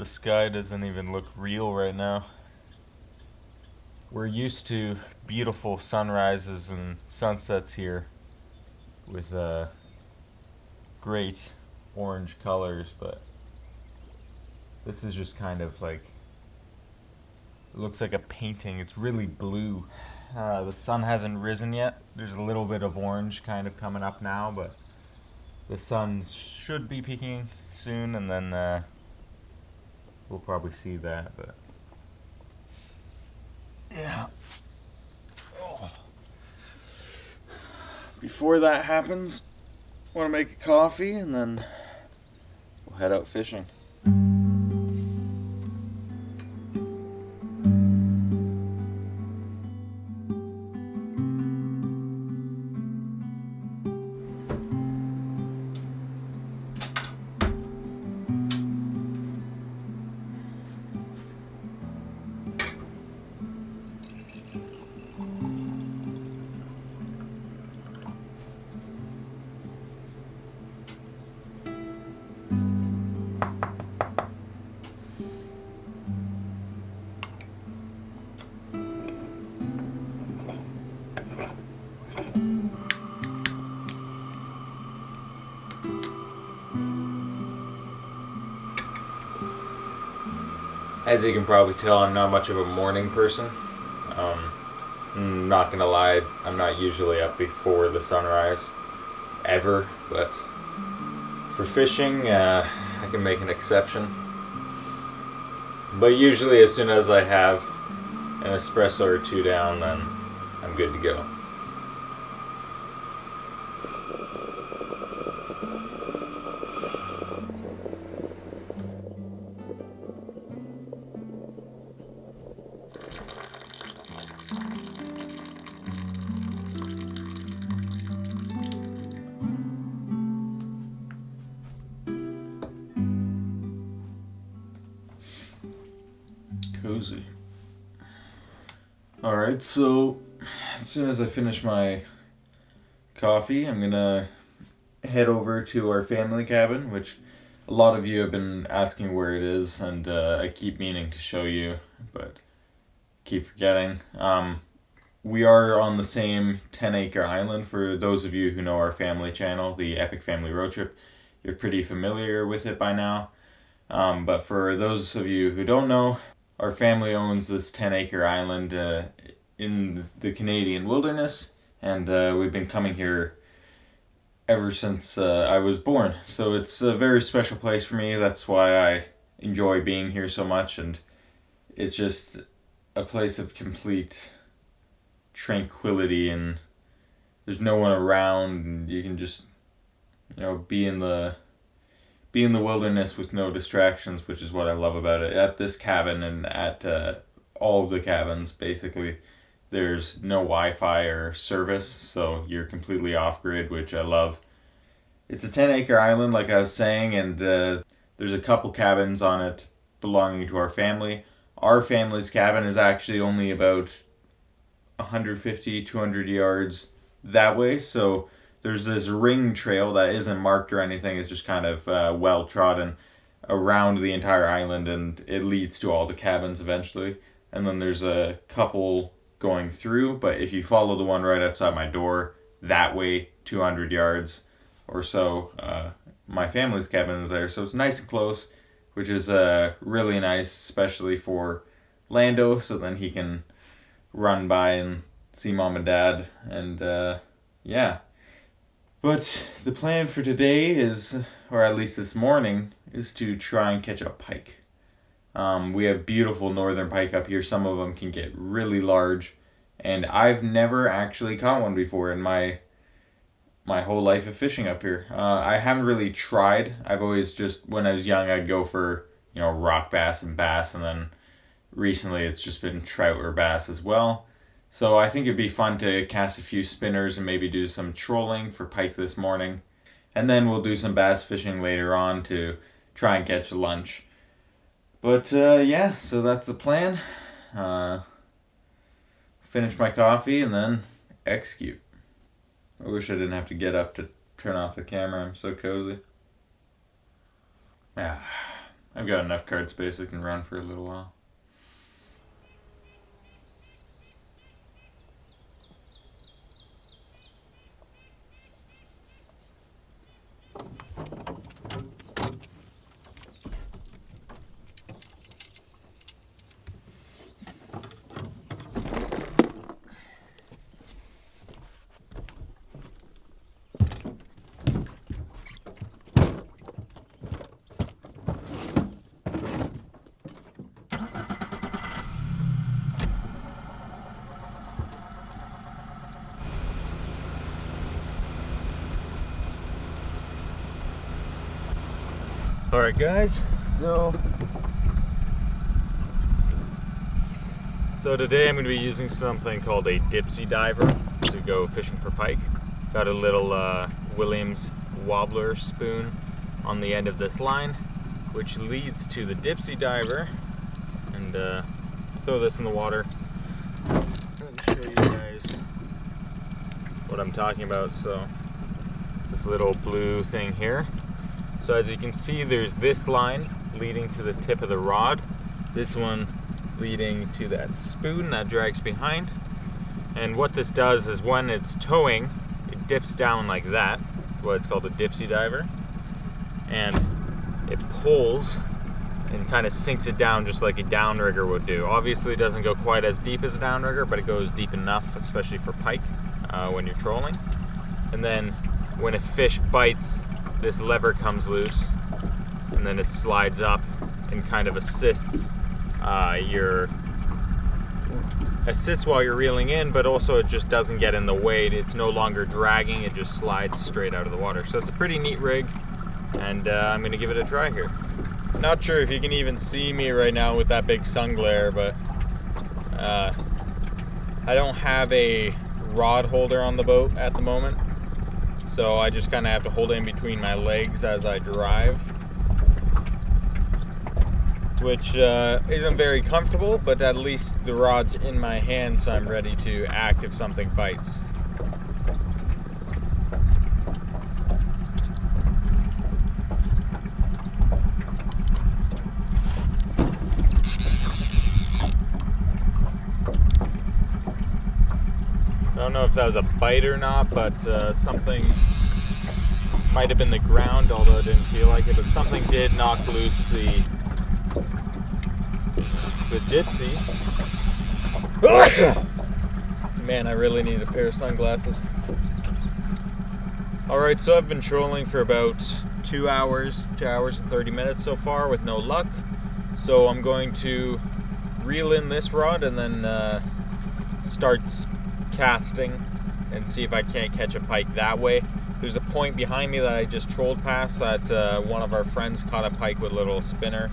The sky doesn't even look real right now. We're used to beautiful sunrises and sunsets here with great orange colors, but this is just kind of like, it looks like a painting. It's really blue. The sun hasn't risen yet. There's a little bit of orange kind of coming up now, but the sun should be peaking soon, and then we'll probably see that. But yeah. Oh. Before that happens, I want to make a coffee and then we'll head out fishing. As you can probably tell, I'm not much of a morning person. I'm not gonna lie, I'm not usually up before the sunrise, ever, but for fishing, I can make an exception. But usually as soon as I have an espresso or two down, then I'm good to go. Cozy. Alright, so as soon as I finish my coffee, I'm gonna head over to our family cabin, which a lot of you have been asking where it is, and I keep meaning to show you, but keep forgetting. We are on the same 10-acre island. For those of you who know our family channel, the Epic Family Road Trip, you're pretty familiar with it by now. But for those of you who don't know, our family owns this 10-acre island in the Canadian wilderness, and we've been coming here ever since I was born. So it's a very special place for me. That's why I enjoy being here so much, and it's just a place of complete tranquility, and there's no one around, and you can just, be in the wilderness with no distractions, which is what I love about it. At this cabin and at all of the cabins, basically, there's no Wi-Fi or service, so you're completely off-grid, which I love. It's a 10-acre island, like I was saying, and there's a couple cabins on it belonging to our family. Our family's cabin is actually only about 150, 200 yards that way, so there's this ring trail that isn't marked or anything. It's just kind of well trodden around the entire island, and it leads to all the cabins eventually. And then there's a couple going through, but if you follow the one right outside my door, that way 200 yards or so, my family's cabin is there. So it's nice and close, which is really nice, especially for Lando, so then he can run by and see mom and dad, and yeah. But the plan for today is, or at least this morning, is to try and catch a pike. We have beautiful northern pike up here. Some of them can get really large, and I've never actually caught one before in my whole life of fishing up here. I haven't really tried. I've always just, when I was young, I'd go for, rock bass and bass, and then recently it's just been trout or bass as well. So I think it'd be fun to cast a few spinners and maybe do some trolling for pike this morning. And then we'll do some bass fishing later on to try and catch lunch. But yeah, so that's the plan. Finish my coffee and then execute. I wish I didn't have to get up to turn off the camera. I'm so cozy. I've got enough card space I can run for a little while. Alright guys, so today I'm going to be using something called a dipsy diver to go fishing for pike. Got a little Williams wobbler spoon on the end of this line, which leads to the dipsy diver, and throw this in the water and show you guys what I'm talking about. So this little blue thing here. So as you can see, there's this line leading to the tip of the rod, this one leading to that spoon that drags behind. And what this does is when it's towing, it dips down like that. That's why it's called a dipsy diver. And it pulls and kind of sinks it down just like a downrigger would do. Obviously it doesn't go quite as deep as a downrigger, but it goes deep enough, especially for pike when you're trolling. And then when a fish bites, this lever comes loose, and then it slides up and kind of assists while you're reeling in, but also it just doesn't get in the way. It's no longer dragging, it just slides straight out of the water. So it's a pretty neat rig, and I'm gonna give it a try here. Not sure if you can even see me right now with that big sun glare, but I don't have a rod holder on the boat at the moment. So I just kind of have to hold it in between my legs as I drive, which isn't very comfortable, but at least the rod's in my hand, so I'm ready to act if something bites. I don't know if that was a bite or not, but something might have been the ground, although it didn't feel like it, but something did knock loose the dipsy. Man, I really need a pair of sunglasses. Alright, so I've been trolling for about 2 hours and 30 minutes so far with no luck. So I'm going to reel in this rod and then start casting and see if I can't catch a pike that way. There's a point behind me that I just trolled past that one of our friends caught a pike with a little spinner.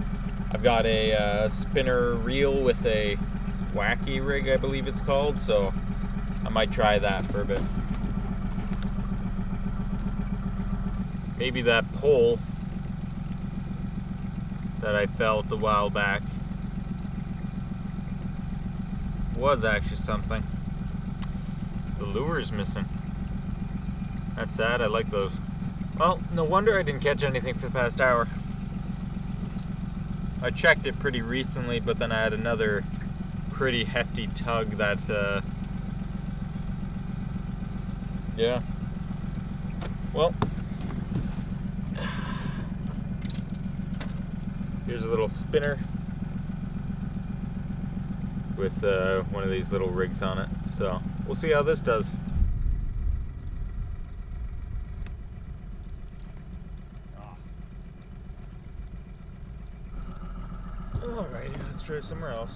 I've got a spinner reel with a wacky rig, I believe it's called, so I might try that for a bit. Maybe that pole that I felt a while back was actually something. The lure is missing. That's sad, I like those. Well, no wonder I didn't catch anything for the past hour. I checked it pretty recently, but then I had another pretty hefty tug that, yeah. Well, here's a little spinner with one of these little rigs on it. So we'll see how this does. Alright, let's try somewhere else.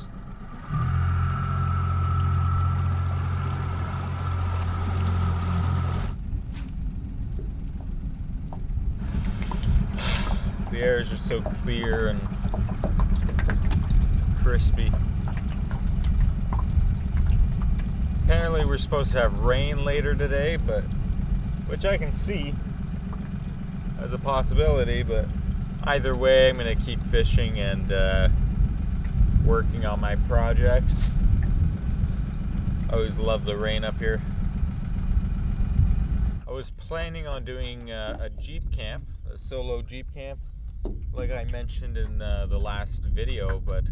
The air is just so clear and crispy. Apparently we're supposed to have rain later today, but which I can see as a possibility, but either way I'm going to keep fishing and working on my projects. I always love the rain up here. I was planning on doing a Jeep camp, a solo Jeep camp, like I mentioned in the last video, but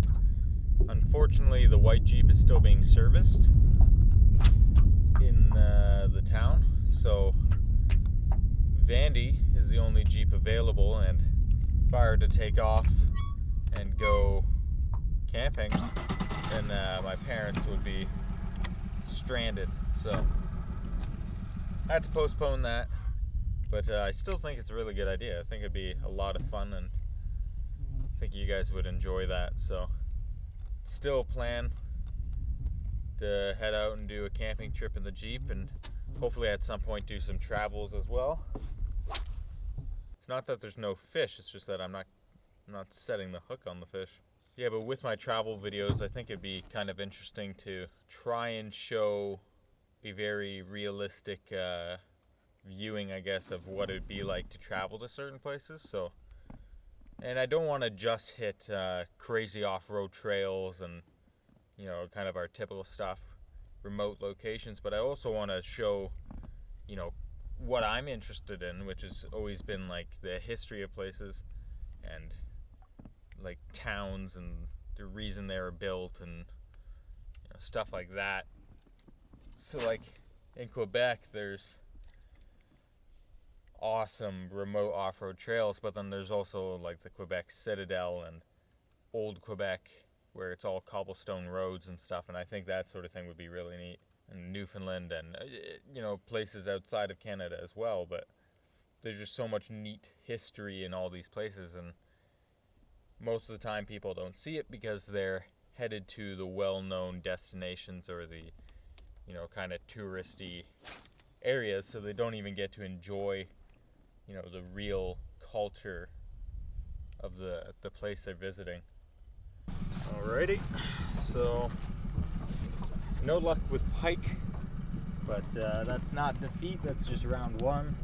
unfortunately the white Jeep is still being serviced in the town, so Vandy is the only Jeep available, and if I were to take off and go camping, then my parents would be stranded, so I had to postpone that. But I still think it's a really good idea. I think it'd be a lot of fun, and I think you guys would enjoy that. So still plan to head out and do a camping trip in the Jeep, and hopefully at some point do some travels as well. It's not that there's no fish, it's just that I'm not setting the hook on the fish. Yeah, but with my travel videos, I think it'd be kind of interesting to try and show a very realistic viewing, I guess, of what it'd be like to travel to certain places. So, and I don't want to just hit crazy off-road trails and, you know, kind of our typical stuff, remote locations, but I also want to show, you know, what I'm interested in, which has always been like the history of places and like towns and the reason they were built and, you know, stuff like that. So like in Quebec, there's awesome remote off-road trails, but then there's also like the Quebec Citadel and old Quebec where it's all cobblestone roads and stuff, and I think that sort of thing would be really neat. And Newfoundland and you know, places outside of Canada as well, but there's just so much neat history in all these places, and most of the time people don't see it because they're headed to the well-known destinations or the, you know, kind of touristy areas, so they don't even get to enjoy, you know, the real culture of the place they're visiting. Alrighty, so no luck with pike, but that's not defeat, that's just round one.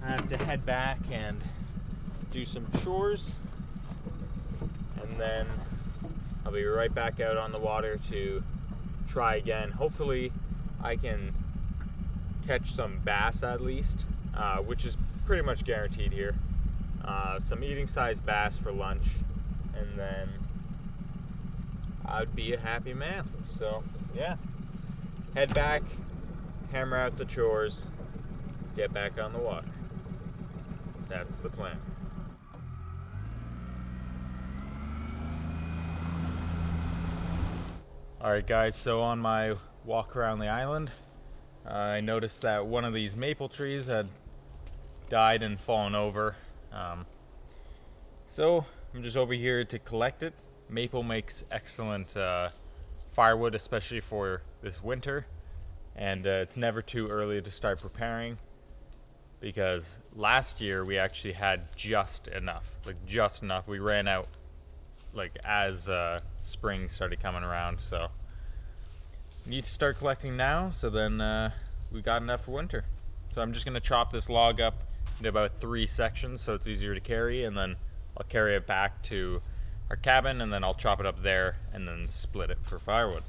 I have to head back and do some chores, and then I'll be right back out on the water to try again. Hopefully I can catch some bass at least, which is pretty much guaranteed here. Some eating sized bass for lunch, and then I'd be a happy man. So yeah, head back, hammer out the chores, get back on the water. That's the plan. Alright guys, so on my walk around the island, I noticed that one of these maple trees had died and fallen over. So I'm just over here to collect it. Maple makes excellent firewood, especially for this winter, and it's never too early to start preparing, because last year we actually had just enough. We ran out like as spring started coming around, so need to start collecting now, so then we got enough for winter. So I'm just gonna chop this log up into about 3 sections so it's easier to carry, and then I'll carry it back to our cabin, and then I'll chop it up there and then split it for firewood.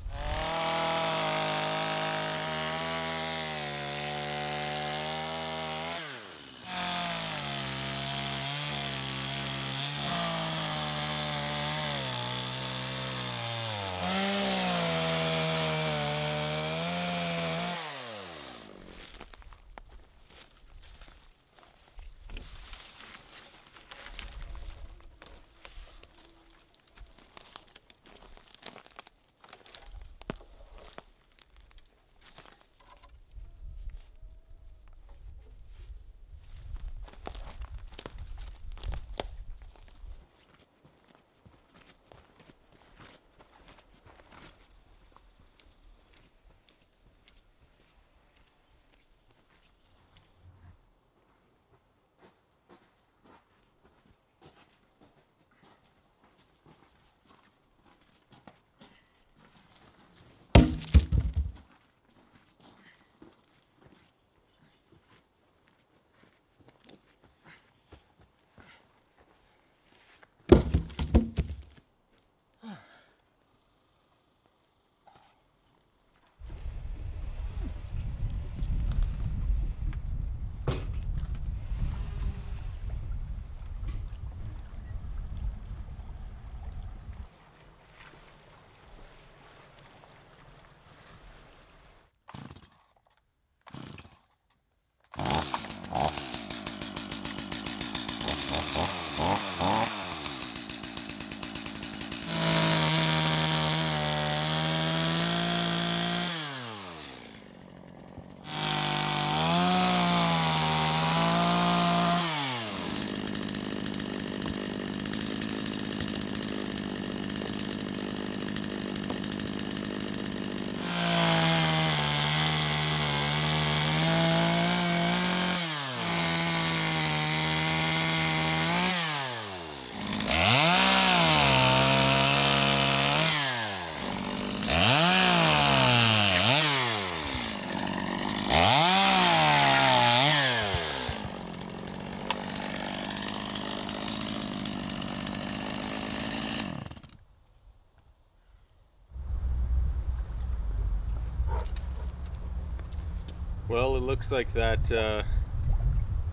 Well, it looks like that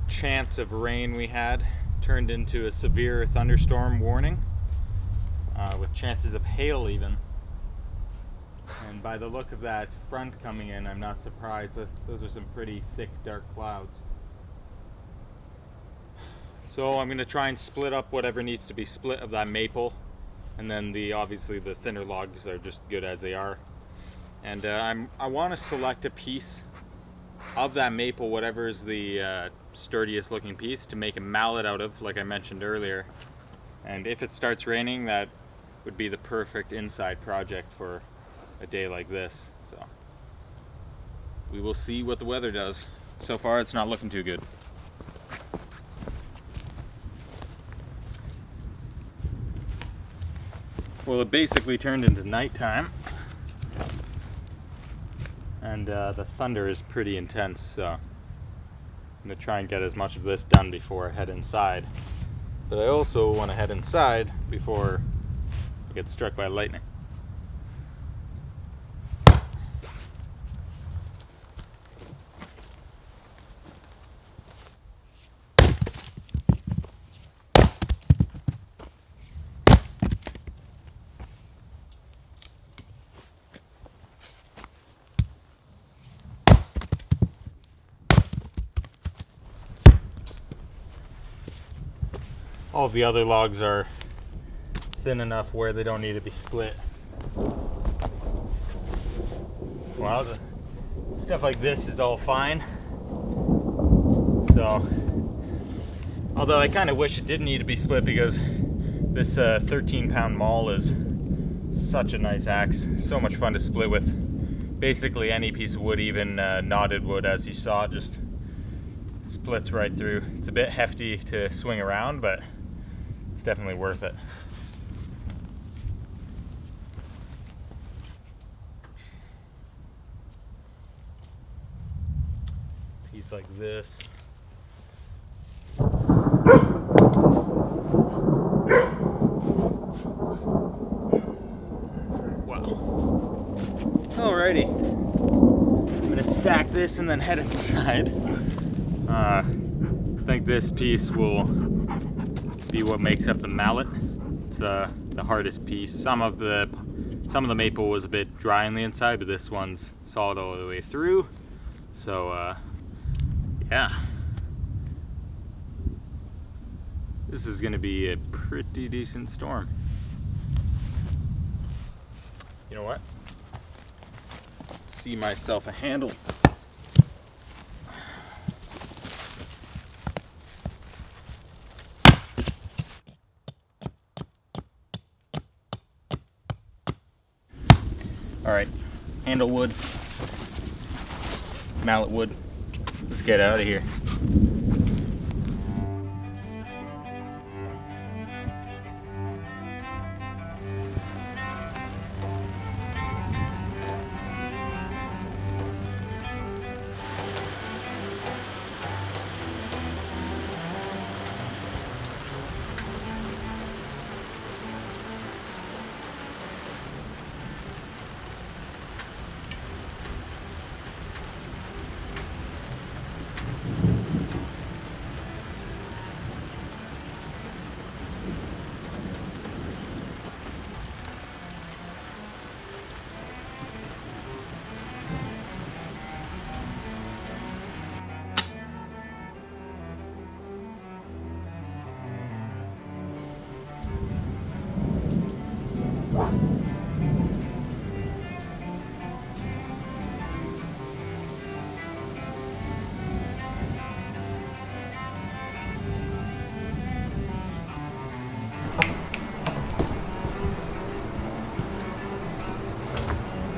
chance of rain we had turned into a severe thunderstorm warning, with chances of hail even. And by the look of that front coming in, I'm not surprised. Those are some pretty thick, dark clouds. So I'm going to try and split up whatever needs to be split of that maple, and then obviously the thinner logs are just good as they are. And I want to select a piece of that maple, whatever is the sturdiest looking piece, to make a mallet out of, like I mentioned earlier. And if it starts raining, that would be the perfect inside project for a day like this. So we will see what the weather does. So far it's not looking too good. Well, it basically turned into nighttime, and the thunder is pretty intense, so I'm going to try and get as much of this done before I head inside. But I also want to head inside before I get struck by lightning. All of the other logs are thin enough where they don't need to be split. Well, the stuff like this is all fine. So, although I kind of wish it didn't need to be split, because this 13-pound maul is such a nice axe. So much fun to split with. Basically any piece of wood, even knotted wood, as you saw, just splits right through. It's a bit hefty to swing around, but it's definitely worth it. Piece like this. Wow. Alrighty. I'm gonna stack this and then head inside. I think this piece will be what makes up the mallet. It's the hardest piece. Some of the maple was a bit dry on the inside, but this one's solid all the way through. So yeah, this is gonna be a pretty decent storm. You know what? See myself a handle. Alright, handle wood, mallet wood. Let's get out of here.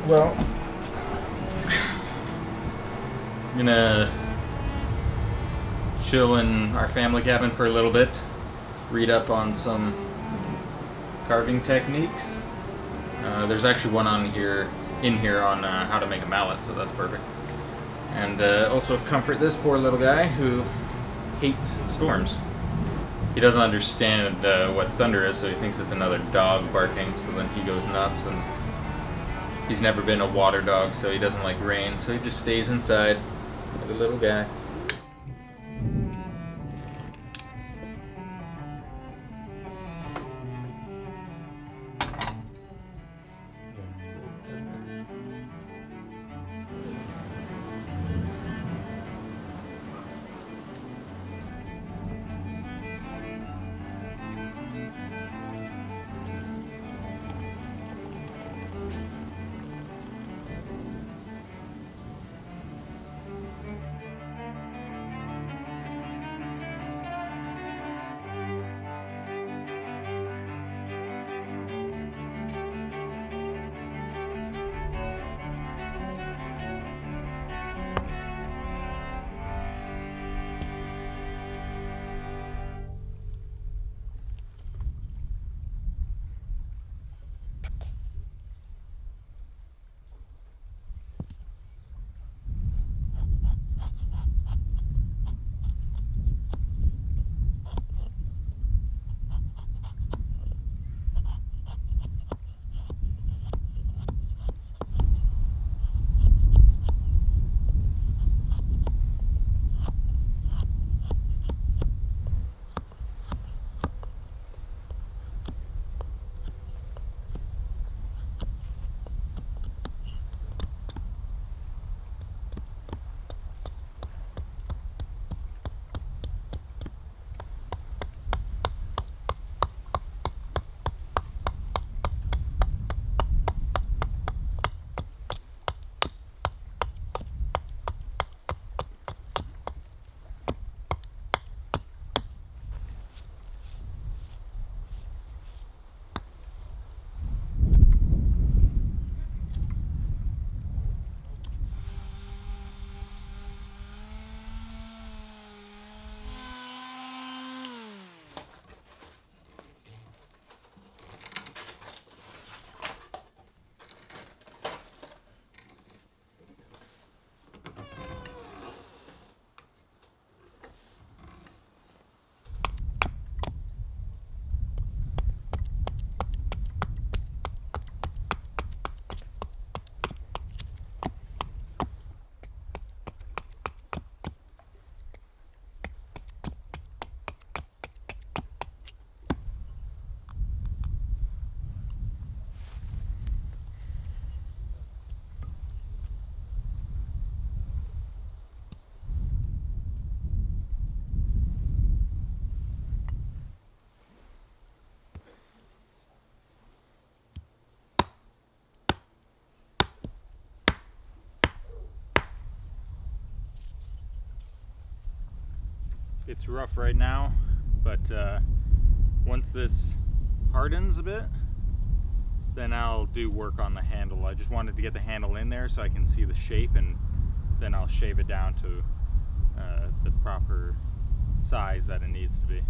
Well, I'm gonna chill in our family cabin for a little bit, read up on some carving techniques. There's actually one in here on how to make a mallet, so that's perfect. And also comfort this poor little guy who hates storms. He doesn't understand what thunder is, so he thinks it's another dog barking, so then he goes nuts. And he's never been a water dog, so he doesn't like rain, so he just stays inside Like a little guy. It's rough right now, but once this hardens a bit, then I'll do work on the handle. I just wanted to get the handle in there so I can see the shape, and then I'll shave it down to the proper size that it needs to be.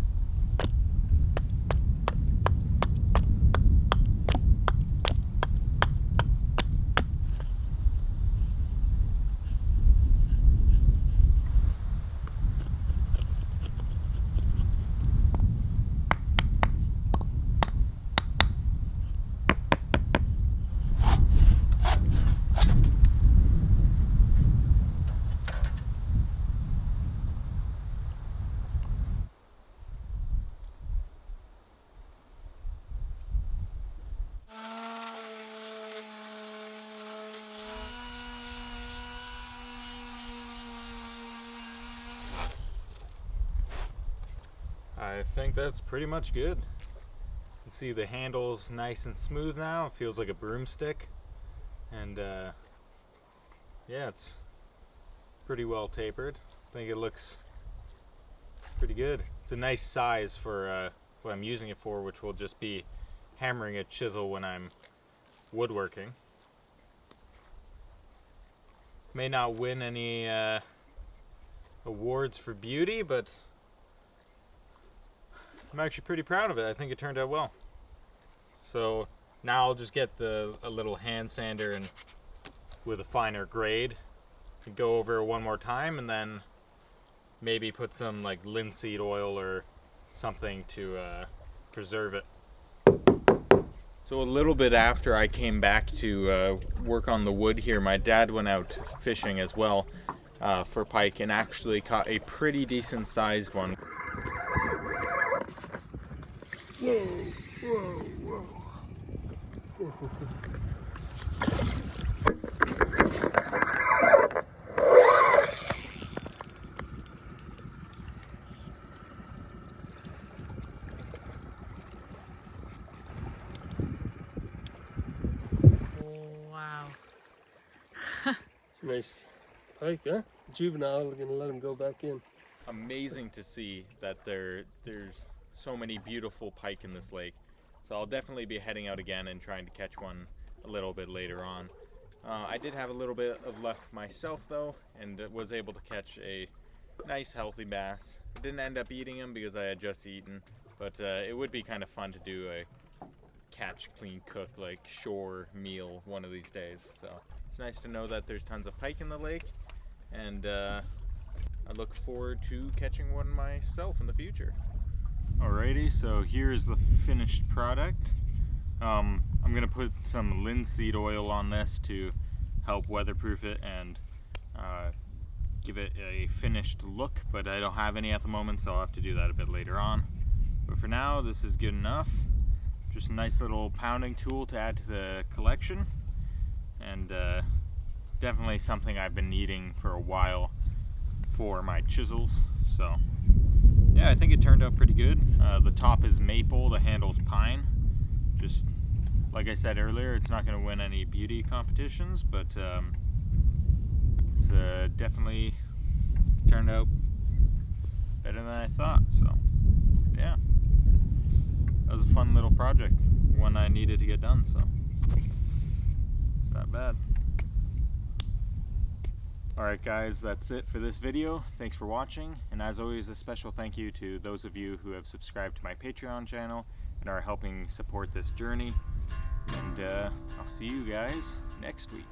I think that's pretty much good. You can see the handle's nice and smooth now. It feels like a broomstick. And yeah, it's pretty well tapered. I think it looks pretty good. It's a nice size for what I'm using it for, which will just be hammering a chisel when I'm woodworking. May not win any awards for beauty, but I'm actually pretty proud of it. I think it turned out well. So now I'll just get a little hand sander and with a finer grade and go over it one more time, and then maybe put some like linseed oil or something to preserve it. So a little bit after I came back to work on the wood here, my dad went out fishing as well. for pike, and actually caught a pretty decent sized one. Whoa, whoa, whoa. Wow. It's a nice pike, huh? Juvenile, we're gonna let him go back in. Amazing to see that there's so many beautiful pike in this lake. So I'll definitely be heading out again and trying to catch one a little bit later on. I did have a little bit of luck myself though, and was able to catch a nice healthy bass. I didn't end up eating him because I had just eaten, but it would be kind of fun to do a catch, clean, cook, like shore meal one of these days. So it's nice to know that there's tons of pike in the lake, and I look forward to catching one myself in the future. Alrighty, so here's the finished product. I'm gonna put some linseed oil on this to help weatherproof it and give it a finished look, but I don't have any at the moment, so I'll have to do that a bit later on. But for now, this is good enough. Just a nice little pounding tool to add to the collection, and definitely something I've been needing for a while for my chisels. So yeah, I think it turned out pretty good. The top is maple, the handle's pine. Just like I said earlier, it's not going to win any beauty competitions, but it's definitely turned out better than I thought. So yeah, that was a fun little project, one I needed to get done, so not bad. Alright guys, that's it for this video. Thanks for watching, and as always, a special thank you to those of you who have subscribed to my Patreon channel and are helping support this journey. And I'll see you guys next week.